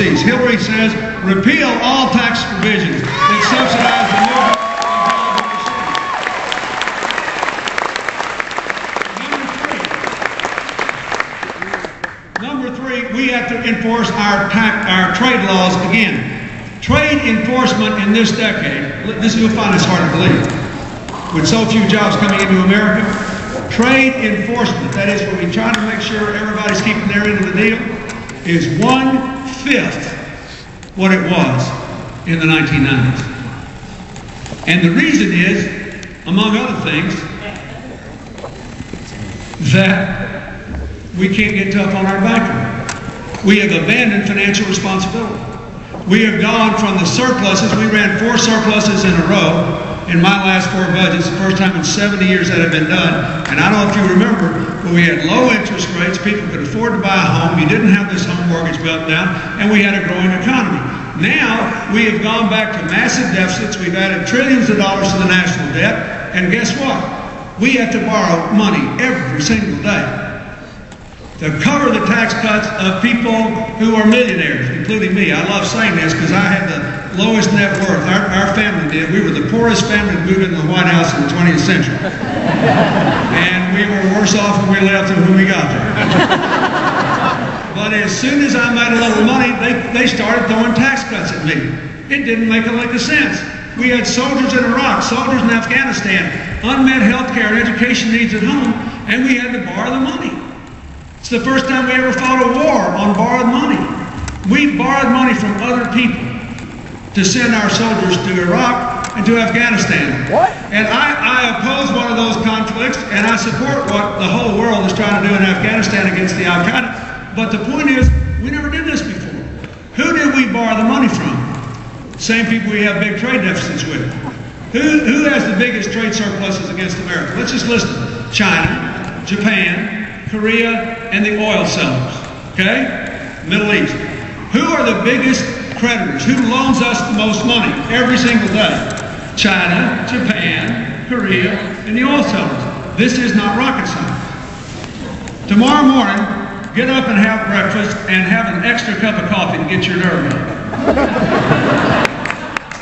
cease. Hillary says, repeal all tax provisions that subsidize the movement of jobs. Number three, we have to enforce our trade laws again. Trade enforcement in this decade, you'll find this hard to believe, with so few jobs coming into America, trade enforcement, that is where we try to make sure everybody's keeping their end of the deal, is 1/5 what it was in the 1990s. And the reason is, among other things, that we can't get tough on our backer. We have abandoned financial responsibility. We have gone from the surpluses. We ran 4 surpluses in a row in my last 4 budgets, the first time in 70 years that had been done. And I don't know if you remember, but we had low interest rates. People could afford to buy a home. You didn't have this home mortgage meltdown, and we had a growing economy. Now, we have gone back to massive deficits. We've added trillions of dollars to the national debt. And guess what? We have to borrow money every single day to cover the tax cuts of people who are millionaires, including me. I love saying this because I had the lowest net worth. Our family did. We were the poorest family to move into the White House in the 20th century. And we were worse off when we left than when we got there. But as soon as I made a little money, they started throwing tax cuts at me. It didn't make a lick of sense. We had soldiers in Iraq, soldiers in Afghanistan, unmet health care and education needs at home, and we had to borrow the money. It's the first time we ever fought a war on borrowed money. We borrowed money from other people to send our soldiers to Iraq and to Afghanistan. What? And I oppose one of those conflicts, and I support what the whole world is trying to do in Afghanistan against the Al-Qaeda. But the point is, we never did this before. Who did we borrow the money from? Same people we have big trade deficits with. Who has the biggest trade surpluses against America? Let's just list them. China, Japan, Korea, and the oil sellers, okay? Middle East. Who are the biggest creditors? Who loans us the most money every single day? China, Japan, Korea, and the oil sellers. This is not rocket science. Tomorrow morning, get up and have breakfast and have an extra cup of coffee to get your nerve up.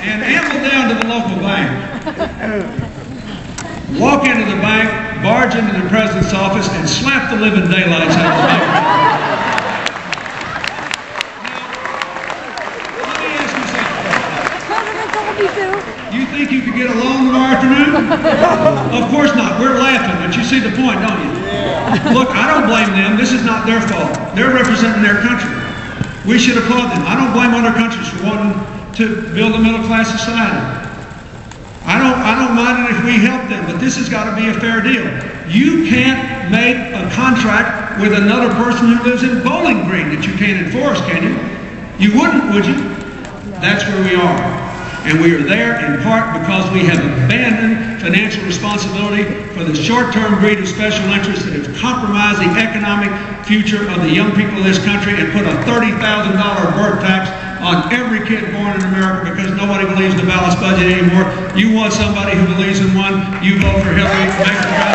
And amble down to the local bank. Walk into the bank, barge into the president's office, and slap the living daylights out of the bank. Now, let me ask you something. You think you could get a loan tomorrow afternoon? Of course not. We're laughing, but you see the point, don't you? Look, I don't blame them. This is not their fault. They're representing their country. We should applaud them. I don't blame other countries for wanting to build a middle-class society. I don't mind it if we help them, but this has got to be a fair deal. You can't make a contract with another person who lives in Bowling Green that you can't enforce, can you? You wouldn't, would you? That's where we are. And we are there in part because we have abandoned financial responsibility for the short-term greed of special interests that have compromised the economic future of the young people of this country and put a $30,000 birth tax on every kid born in America because nobody believes in the balanced budget anymore. You want somebody who believes in one, you vote for Hillary. Make the president.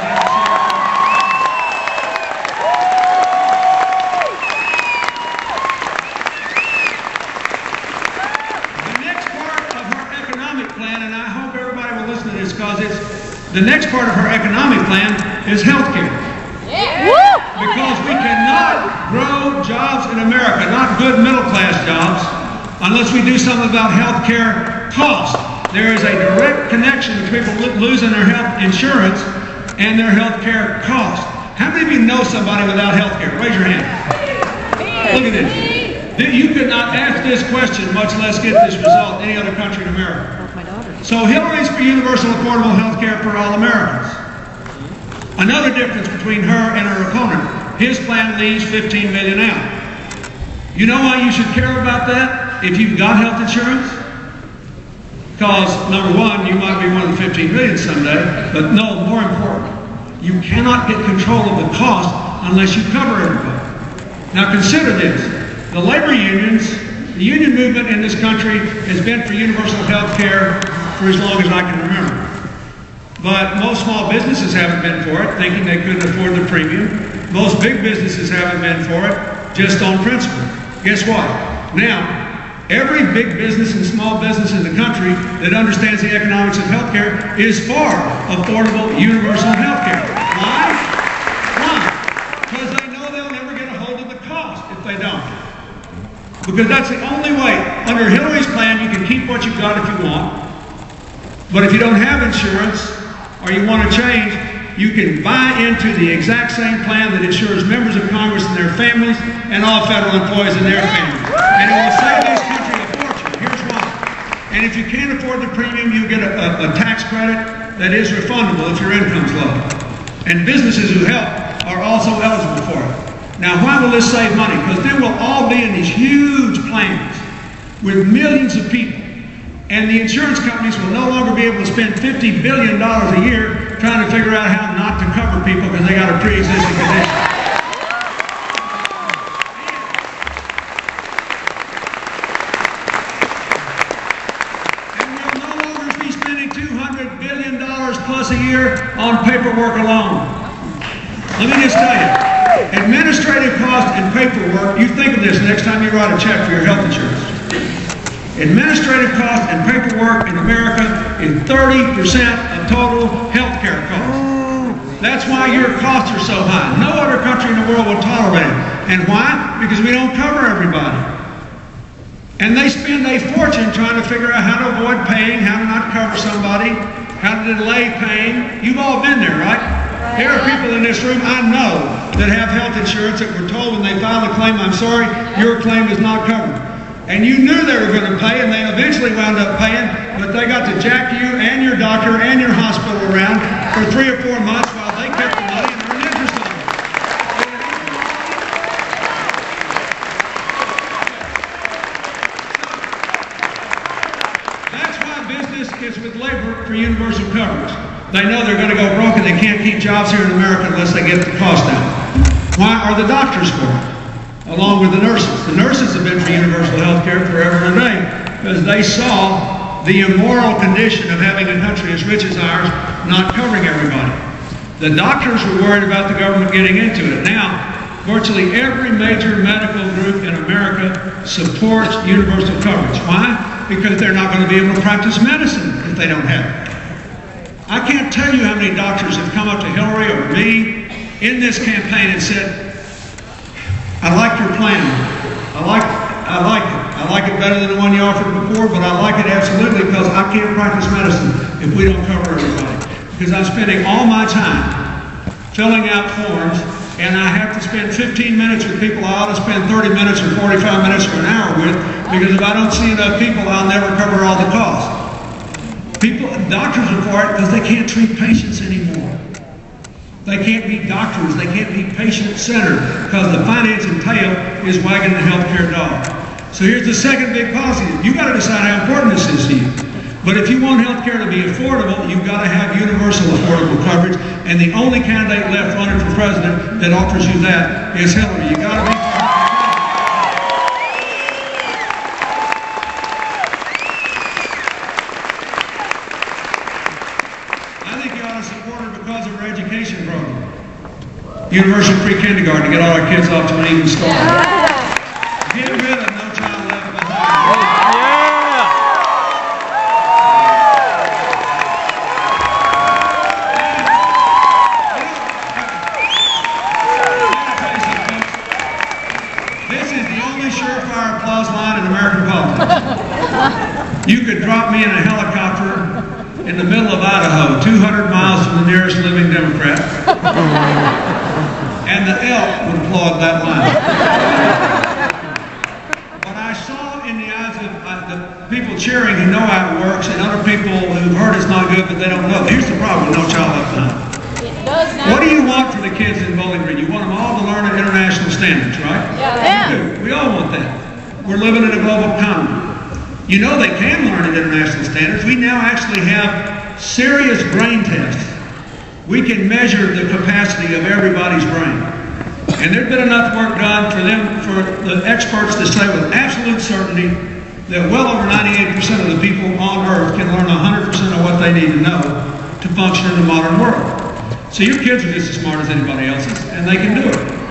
The next part of her economic plan is health care. Yeah. Because we cannot grow jobs in America, not good middle-class jobs, unless we do something about health care cost. There is a direct connection between people losing their health insurance and their health care cost. How many of you know somebody without health care? Raise your hand. Look at this. You could not ask this question, much less get this result in any other country in America. So Hillary's for universal affordable health care for all Americans. Another difference between her and her opponent, his plan leaves 15 million out. You know why you should care about that if you've got health insurance? Because, number one, you might be one of the 15 million someday, but no, more important, you cannot get control of the cost unless you cover everybody. Now consider this, the labor unions, the union movement in this country has been for universal health care for as long as I can remember. But most small businesses haven't been for it, thinking they couldn't afford the premium. Most big businesses haven't been for it, just on principle. Guess what? Now, every big business and small business in the country that understands the economics of healthcare is for affordable, universal healthcare. Why? Why? Because they know they'll never get a hold of the cost if they don't. Because that's the only way. Under Hillary's plan, you can keep what you've got if you want. But if you don't have insurance or you want to change, you can buy into the exact same plan that insures members of Congress and their families and all federal employees and their families. And it will save this country a fortune. Here's why. And if you can't afford the premium, you get a tax credit that is refundable if your income's low. And businesses who help are also eligible for it. Now, why will this save money? Because then we'll all be in these huge plans with millions of people. And the insurance companies will no longer be able to spend $50 billion a year trying to figure out how not to cover people because they got a pre-existing condition. And we'll no longer be spending $200 billion plus a year on paperwork alone. Let me just tell you, administrative cost and paperwork, you think of this next time you write a check for your health insurance. Administrative cost and paperwork in America is 30% of total health care costs. That's why your costs are so high. No other country in the world will tolerate it. And why? Because we don't cover everybody. And they spend a fortune trying to figure out how to avoid paying, how to not cover somebody, how to delay paying. You've all been there, right? There are people in this room I know that have health insurance that were told when they filed a claim, I'm sorry, your claim is not covered. And you knew they were going to pay, and they eventually wound up paying, but they got to jack you and your doctor and your hospital around for 3 or 4 months while they kept the money and earned interest on it. That's why business is with labor for universal coverage. They know they're going to go broke and they can't keep jobs here in America unless they get the cost down. Why are the doctors for it? Along with the nurses. The nurses have been for universal health care forever and a day because they saw the immoral condition of having a country as rich as ours not covering everybody. The doctors were worried about the government getting into it. Now, virtually every major medical group in America supports universal coverage. Why? Because they're not going to be able to practice medicine if they don't have it. I can't tell you how many doctors have come up to Hillary or me in this campaign and said, I like your plan. I like it. I like it better than the one you offered before, but I like it absolutely because I can't practice medicine if we don't cover everybody. Because I'm spending all my time filling out forms, and I have to spend 15 minutes with people I ought to spend 30 minutes or 45 minutes or an hour with, because if I don't see enough people, I'll never cover all the costs. Doctors are for it because they can't treat patients anymore. They can't be doctors, they can't be patient-centered because the financing tail is wagging the healthcare dog. So here's the second big policy. You've got to decide how important this is to you. But if you want healthcare to be affordable, you've got to have universal affordable coverage, and the only candidate left running for president that offers you that is Hillary. You got to be universal pre-kindergarten to get all our kids off to an even start. Yeah. Get rid of No Child Left Behind. Yeah. This is the only surefire applause line in American politics. You could drop me in a helicopter in the middle of Idaho, 200 miles from the nearest living Democrat. And the elk would applaud that line. What I saw in the eyes of the people cheering who know how it works, and other people who've heard it's not good but they don't know. Here's the problem with No Child Left Behind. What do you want for the kids in Bowling Green? You want them all to learn at international standards, right? Yeah. We all want that. We're living in a global economy. You know they can learn at international standards. We now actually have serious brain tests. We can measure the capacity of everybody's brain. And there's been enough work done for the experts to say with absolute certainty that well over 98% of the people on Earth can learn 100% of what they need to know to function in the modern world. So your kids are just as smart as anybody else's, and they can do it.